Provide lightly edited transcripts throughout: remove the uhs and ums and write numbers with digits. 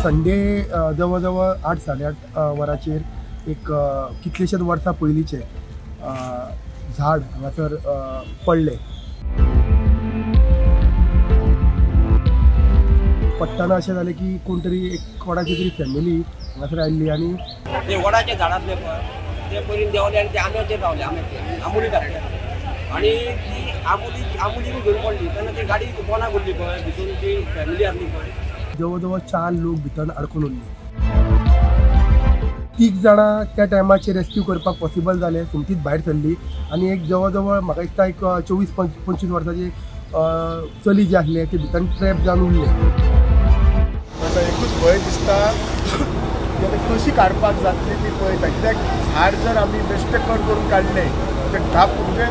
Sunday जवळ जवळ 8-8:30 वरांचेर एक कितलेशेच वर्सां पयलींचे झाड हांगासर पडले. पडटना अशें जालें की कोण तरी एक कोणाची तरी फॅमिली हांगासर आयिल्ली आनी ते वडाच्या झाडांतले ते पयलीं देंवले आनी ते आंब्याचेर रावले आंबोली घातले आनी ती आंबोली घेवन पडली तेन्ना ती गाडी कोणाक उरली पळय भितून ती फॅमिली आसली पळय जवळ जवळ 4 लोक भितर अडकून उरले. 3 जाणां त्या टायमाचेर रेस्क्यू करपाक पॉसिबल जालें. सोमतीच भायर सरली आनी एक जवळ जवळ म्हाका दिसता एक 24-25 वर्सांची चली जे आसले ते भितर ट्रॅप जावन उरले. म्हाका एकूच भंय दिसता की आतां कशी काडपाक जातली ती पळयता. कित्याक झाड जर आमी बेश्टे कट करून काडले ते धाप म्हणजे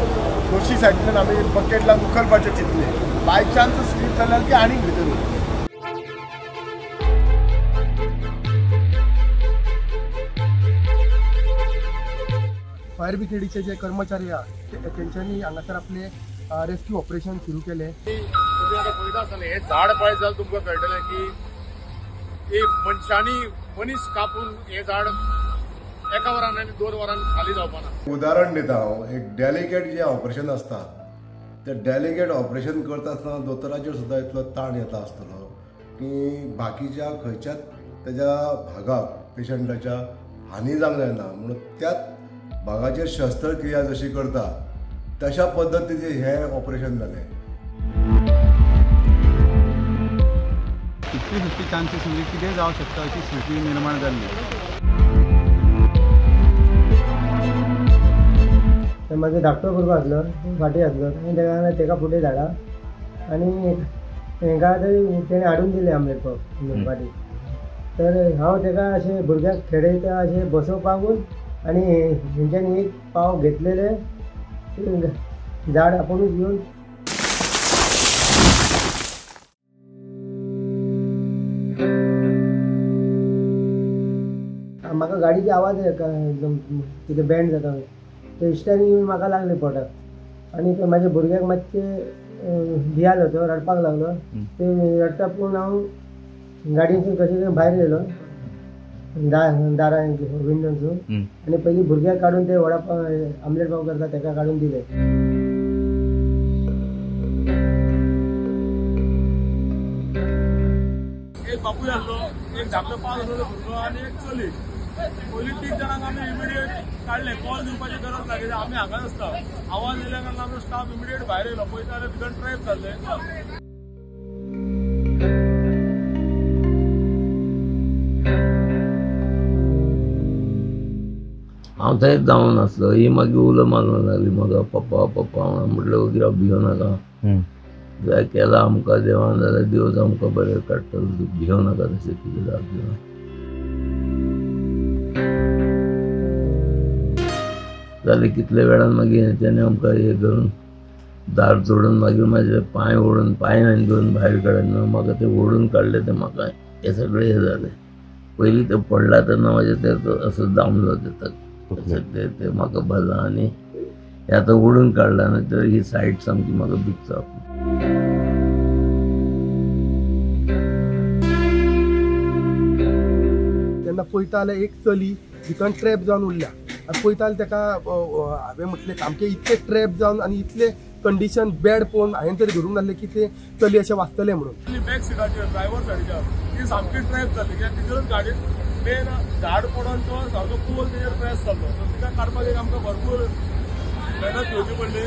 दोशी सायडीन आमी बकेट लावन उखलपाचें चिंतले बाय चान्स स्लीप जाल्यार ती आनीक भितर उरली. फायर ब्रिगेडीचे जे कर्मचारी आहात तेंच्यांनी हांगासर आपले रेस्क्यू ऑपरेशन सुरू केले. तुम्ही आता पळयता आसतले हे झाड पळयत जाल्यार तुमकां कळटलें की मनशांनी मनीस कापून हे झाड एका वरान आनी 2 वरान खाली जावपाना. उदाहरण दिता हांव. एक डेलिकेट जे ऑपरेशन आसता ते डेलिकेट ऑपरेशन करता आसतना दोतोराचेर सुद्दां इतलो ताण येता आसतलो की बाकीच्या खंयच्याच तेज्या भागाक पेशंटाच्या हानी जावंक जायना म्हणून त्याच भागाचेर शस्त्रक्रिया जशी करता तशा पद्दतीचे हे ऑपरेशन जालें. 50-50 चान्सेस म्हणजे कितें जावं शकता अशी स्थिती निर्माण जाल्ली. मागीर धाकटो भुरगो आसलो फाटी आसलो आनी तेका फुडें धाडा आनी हांकां तेणें हाडून दिलें आमलेट फाटी. तर हांव तेका अशें भुरग्याक खेळयता अशें बसोवपाकूच आनी हेंच्यांनी एक पाव घेतलेले झाड आपुणूच घेवन म्हाका गाडीची आवाज एकदम कितें बँड जाता ते इश्टांनी म्हाका लागले पोटाक आनी ते म्हाज्या भुरग्याक मातशें भियालो तो रडपाक लागलो. ते रडटा पूण हांव गाडयेसून कशें भायर गेलो दारां विंडोसून आनी पयलीं भुरग्याक काडून ते वडा पाव आमलेट पाव करता तेका काडून दिले. एक बापूय आसलो एक धाकटो 5 वर्साचो भुरगो आनी एक चली. पयलीं 3 जाणांक आमी इमिडिएट काडले. कॉल दिवपाची गरज ना कित्याक आमी हांगाच आसता. आवाज येयल्या कारणान आमचो स्टाफ इमिडिएट भायर येयलो. पळयता जाल्यार भितर ट्रॅप जाल्ले. हांव थंय जावन आसलो. ही मागीर उलो मारूंक लागली म्हाका पप्पा पप्पा म्हणलें वगैरे भियो नाका जाय केलां आमकां देवान जाल्यार देव आमकां बरें काडटलो भियो नाका तशें कितें जाता. जाले कितले वेळान मागीर तेणें आमकां हे करून दार तोडून मागीर म्हाजे पांय ओडून पांयान घेवन भायर काडना म्हाका ते ओडून काडले. ते म्हाका हे सगळें हे जालें. पयलीं ते पडला तेन्ना म्हाजे ते असो दामलो ते म्हाका भरला आनी हे आतां ओडून काडला न्हय तर ही सायड सामकी म्हाका दुखता. तेन्ना पळयता जाल्यार एक चली भितर ट्रॅप जावन उरल्या. आनी पळयता जाल्यार तेका हांवें म्हटलें सामकें इतले ट्रॅप जावन आनी इतले कंडिशन बॅड पळोवन हांवें तरी धरून नासलें की ते चली अशें वाचतलें म्हणून. बॅक सिटाचेर ड्रायव्हर सायडीच्या ती सामकी ट्रॅप जाल्ली कित्याक तितूनच गाडयेन मेन झाड पडोन तो सारको पोल तेजेर प्रेस जाल्लो. सो तिका काडपाक एक आमकां भरपूर मेहनत घेवची पडली.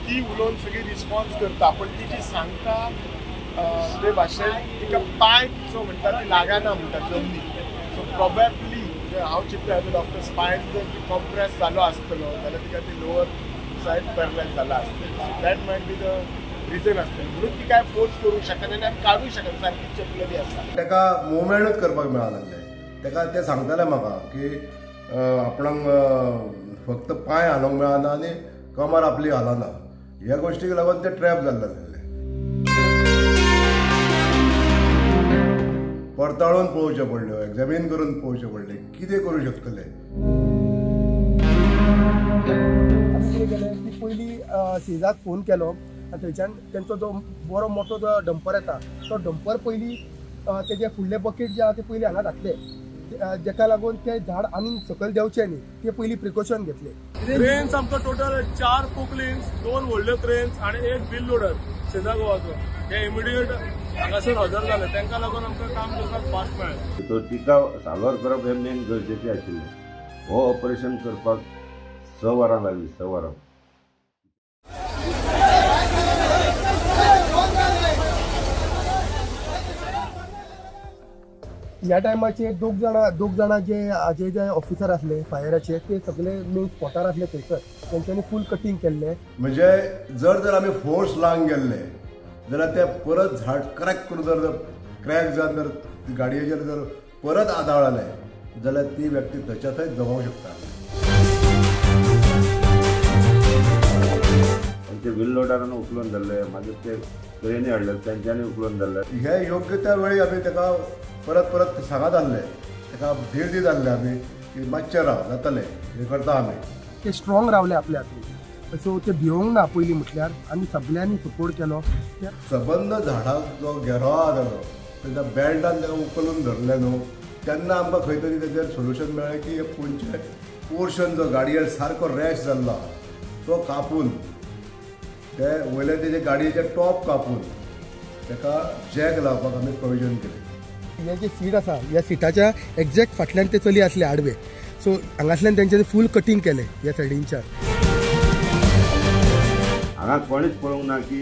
ती उलोवन सगळी रिस्पॉन्स करता पण ती जी सांगता ते भाशेन तिका पांय सो म्हणटा ती लागना म्हणटा जमनी. सो प्रोबॅबली हांव चिंतता एज अ डॉक्टर स्पायन जर कॉम्प्रेस जालो आसतलो जाल्यार तिका ती लोवर सायड पॅरलायज जाला आसतली. That might be the region आसतलें म्हणून ती काय फोर्स करूंक शकना आनी काडूंक शकना सारकी चपलेली आसा. तेका मुवमेंटूच करपाक मेळना लागले. तेका ते सांगताले म्हाका की आपणाक फक्त पांय हालोवंक मेळना आनी कमर आपली हालना. ह्या गोश्टीक लागून ते ट्रॅप जाल्ले आसले. पडताळून पळोवचें पडल्यो एक्झामीन करून पळोवचें पडलें कितें करूं शकतले. पयलीं शेजाक फोन केलो आनी थंयच्यान तेंचो जो बरो मोठो जो डंपर येता तो डंपर पयलीं तेजे फुडले बकेट जे आहा ते पयलीं हांगा घातले, जेका लागून ते झाड आनीक सकयल देंवचे न्ही ते पयलीं प्रिकॉशन घेतले. क्रेन्स आमकां टोटल 4 पोकलिन्स, 2 व्हडल्यो क्रेन्स आनी 1 बिल लोडर सिधा गोवाचो ते इमिडिएट हांगासर हजर जाले. तांकां लागून आमकां काम करपाक फास्ट मेळ्ळें. तो तिका साल्वार करप हें मेन गरजेचें आशिल्लें. हो ऑपरेशन करपाक 6 वरां लागलीं, 6 वरां. ह्या टायमाचेर दोग जाणां जे ऑफिसर आसले फायराचे ते सगळे मेन स्पॉटार आसले थंयसर, तेंच्यांनी फूल कटींग केल्ले. म्हणजे जर आमी फोर्स लावंक गेल्ले जाल्यार ते परत झाड क्रॅक करून जर क्रॅक जावन जर गाडयेचेर जर परत आदळले जाल्यार ती व्यक्ती थंयच्या थंय दबावंक शकता. ते व्हील लोडरान उखलून धरले, मागीर ते क्रेनी हाडले तेंच्यांनी उखलून धरले. हे योग्य त्या वेळी आमी ताका परत सांगत आहले, ताका धीर दीत आहले आमी की मातशें राव जातलें, हें करता आमी. ते स्ट्रॉंग रावले आपल्या हातून, सो ते भिवंक ना पयलीं म्हटल्यार, आनी सगळ्यांनी सपोर्ट केलो. सबंद झाडाक जो घेरो आहा जालो तेच्या बँडान ताका उखलून धरले न्हू, तेन्ना आमकां खंय तरी तेजेर सोल्युशन मेळ्ळें की एक खंयचे पोर्शन जो गाडयेर सारको रॅश जाल्लो तो कापून ते वयले तेजे गाडयेचे टॉप कापून ताका जॅक लावपाक आमी प्रोविजन केलें. हे जे सीट आसा ह्या सिटाच्या एक्झॅक्ट फाटल्यान ते चली आसले आडवे, सो हांगासल्यान तेंचे फूल कटींग केले ह्या सायडींच्यान. हांगा कोणीच पळोवंक ना की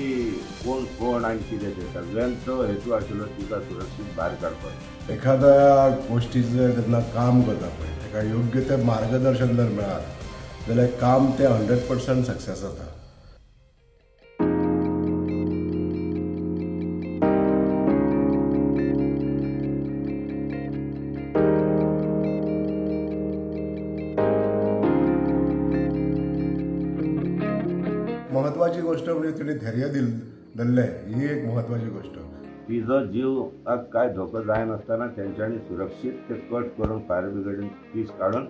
कोण आनी कितें तें. सगळ्यांचो हेतू आशिल्लो तिका सुरक्षीत भायर काडपाक. एखाद्या गोश्टीचें जेन्ना काम करता पळय ताका योग्य तें मार्गदर्शन जर मेळत जाल्यार काम तें 100% सक्सेस जाता. महत्वाची गोष्ट म्हणजे तिने धैर्य धरले, ही एक महत्वाची गोष्ट. तिजो जीवाक काय धोको जायनासतना तेंच्यांनी सुरक्षीत ते कट करून फायर ब्रिगेडीन पीस काडून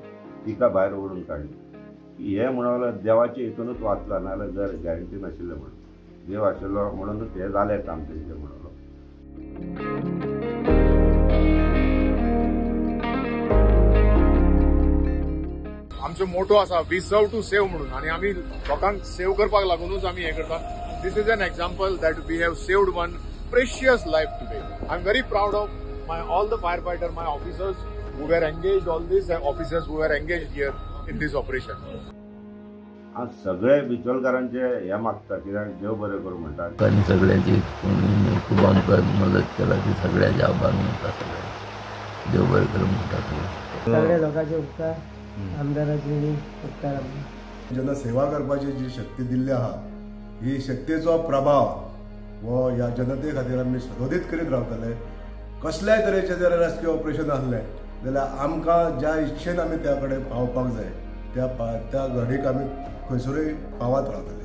तिका भायर ओडून काडली. हे म्हणून देवाचे हितूनच वाचला, नाजाल्यार गॅरंटी नाशिल्लें म्हणून. देव आशिल्लो म्हणूनच हें जालें काम तेंचें म्हणून. आमचो मोटो आसा वी सर्व टू सेव म्हणून, आनी आमी लोकांक सेव करपाक लागूनच आमी हें करता. This is an example that we have saved one precious life today. I'm very proud of all the firefighter, my officers who were engaged, all these officers who were engaged here in this operation. आज सगळे बिचोलकारांचे हे मागता, कित्याक देव बरें करूं म्हणटात आनी सगळ्यांची खूब आमकां मदत केला ती सगळ्यांचे आभार मानता. सगळे देव बरें करूं म्हणटात. सगळ्या लोकांचे उपकार, आमदाराचे उपकार. जेन्ना सेवा करपाची जी शक्ती दिल्ली आहा ही शक्तीचो प्रभाव वो ह्या जनते खातीर आमी सदोदीत करीत रावतले. कसल्याय तरेचें जर रेस्क्यू ऑपरेशन आसलें जाल्यार आमकां ज्या इच्छेन आमी त्या कडेन पावपाक जाय त्या घडीक आमी खंयसरूय पावत रावतले.